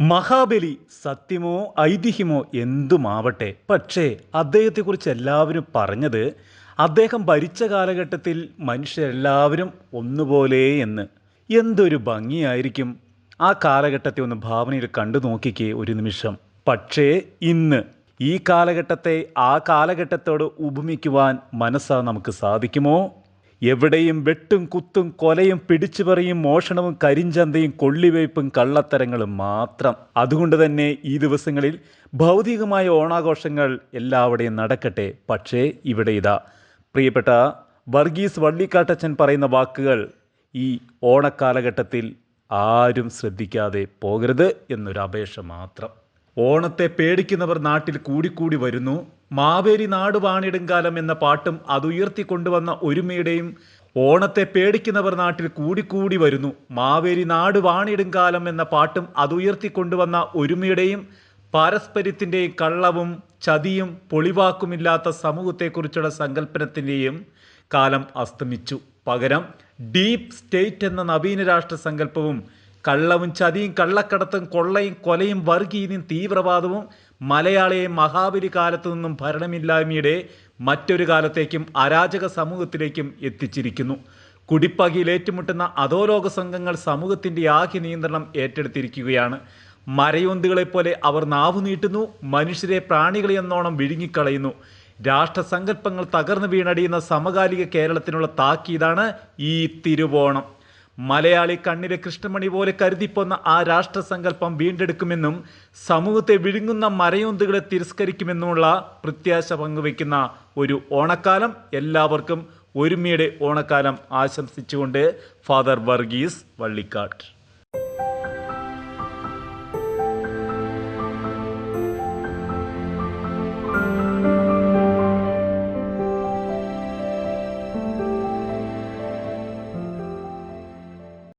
മഹാബലി സത്യമോ ഐതിഹ്യമോ എന്തുമാവട്ടെ, പക്ഷേ അദ്ദേഹത്തെക്കുറിച്ച് എല്ലാവരും പറഞ്ഞത് അദ്ദേഹം ഭരിച്ച കാലഘട്ടത്തിൽ മനുഷ്യരെല്ലാവരും ഒന്നുപോലെ എന്ന്. എന്തൊരു ഭംഗിയായിരിക്കും ആ കാലഘട്ടത്തെ ഒന്ന് ഭാവനയിൽ കണ്ടു നോക്കിക്കേ ഒരു നിമിഷം. പക്ഷേ ഇന്ന് ഈ കാലഘട്ടത്തെ ആ കാലഘട്ടത്തോട് ഉപമിക്കുവാൻ മനസ്സാ നമുക്ക് സാധിക്കുമോ? എവിടെയും വെട്ടും കുത്തും കൊലയും പിടിച്ചുപറിയും മോഷണവും കരിഞ്ചന്തയും കൊള്ളിവയ്പും കള്ളത്തരങ്ങളും മാത്രം. അതുകൊണ്ട് തന്നെ ഈ ദിവസങ്ങളിൽ ഭൗതികമായ ഓണാഘോഷങ്ങൾ എല്ലാവിടെയും നടക്കട്ടെ. പക്ഷേ ഇവിടെ ഇതാ പ്രിയപ്പെട്ട വർഗീസ് വള്ളിക്കാട്ടച്ചൻ പറയുന്ന വാക്കുകൾ ഈ ഓണക്കാലഘട്ടത്തിൽ ആരും ശ്രദ്ധിക്കാതെ പോകരുത് എന്നൊരു അപേക്ഷ മാത്രം. ഓണത്തെ പേടിക്കുന്നവർ നാട്ടിൽ കൂടിക്കൂടി വരുന്നു. മാവേലി നാട് വാണിടുംകാലം എന്ന പാട്ടും അതുയർത്തിക്കൊണ്ടുവന്ന ഒരുമയുടെയും ഓണത്തെ പേടിക്കുന്നവർ നാട്ടിൽ കൂടിക്കൂടി വരുന്നു. മാവേലി നാട് വാണിടുംകാലം എന്ന പാട്ടും അതുയർത്തിക്കൊണ്ടുവന്ന ഒരുമയുടെയും പാരസ്പര്യത്തിൻ്റെയും കള്ളവും ചതിയും പൊളിവാക്കുമില്ലാത്ത സമൂഹത്തെക്കുറിച്ചുള്ള സങ്കല്പനത്തിൻ്റെയും കാലം അസ്തമിച്ചു. പകരം ഡീപ് സ്റ്റേറ്റ് എന്ന നവീന രാഷ്ട്ര സങ്കല്പവും കള്ളവും ചതിയും കള്ളക്കടത്തും കൊള്ളയും കൊലയും വർഗീയതയും തീവ്രവാദവും മലയാളിയെ മഹാബലി കാലത്തു നിന്നും ഭരണമില്ലായ്മയുടെ മറ്റൊരു കാലത്തേക്കും അരാജക സമൂഹത്തിലേക്കും എത്തിച്ചിരിക്കുന്നു. കുടിപ്പകയിൽ ഏറ്റുമുട്ടുന്ന അധോലോക സംഘങ്ങൾ സമൂഹത്തിൻ്റെ ആകെ നിയന്ത്രണം ഏറ്റെടുത്തിരിക്കുകയാണ്. മരയൊന്തുകളെപ്പോലെ അവർ നാവു നീട്ടുന്നു, മനുഷ്യരെ പ്രാണികളെ എന്നോണം വിഴുങ്ങിക്കളയുന്നു. രാഷ്ട്രസങ്കല്പങ്ങൾ തകർന്നു വീണടിയുന്ന സമകാലിക കേരളത്തിനുള്ള താക്കീതാണ് ഈ തിരുവോണം. മലയാളി കണ്ണിലെ കൃഷ്ണമണി പോലെ കരുതിപ്പോന്ന ആ രാഷ്ട്രസങ്കല്പം വീണ്ടെടുക്കുമെന്നും സമൂഹത്തെ വിഴുങ്ങുന്ന മരയൊന്തുകളെ തിരസ്കരിക്കുമെന്നുമുള്ള പ്രത്യാശ പങ്കുവയ്ക്കുന്ന ഒരു ഓണക്കാലം എല്ലാവർക്കും ഒരുമയുടെ ഓണക്കാലം ആശംസിച്ചുകൊണ്ട് ഫാദർ വർഗീസ് വള്ളിക്കാട്ട്.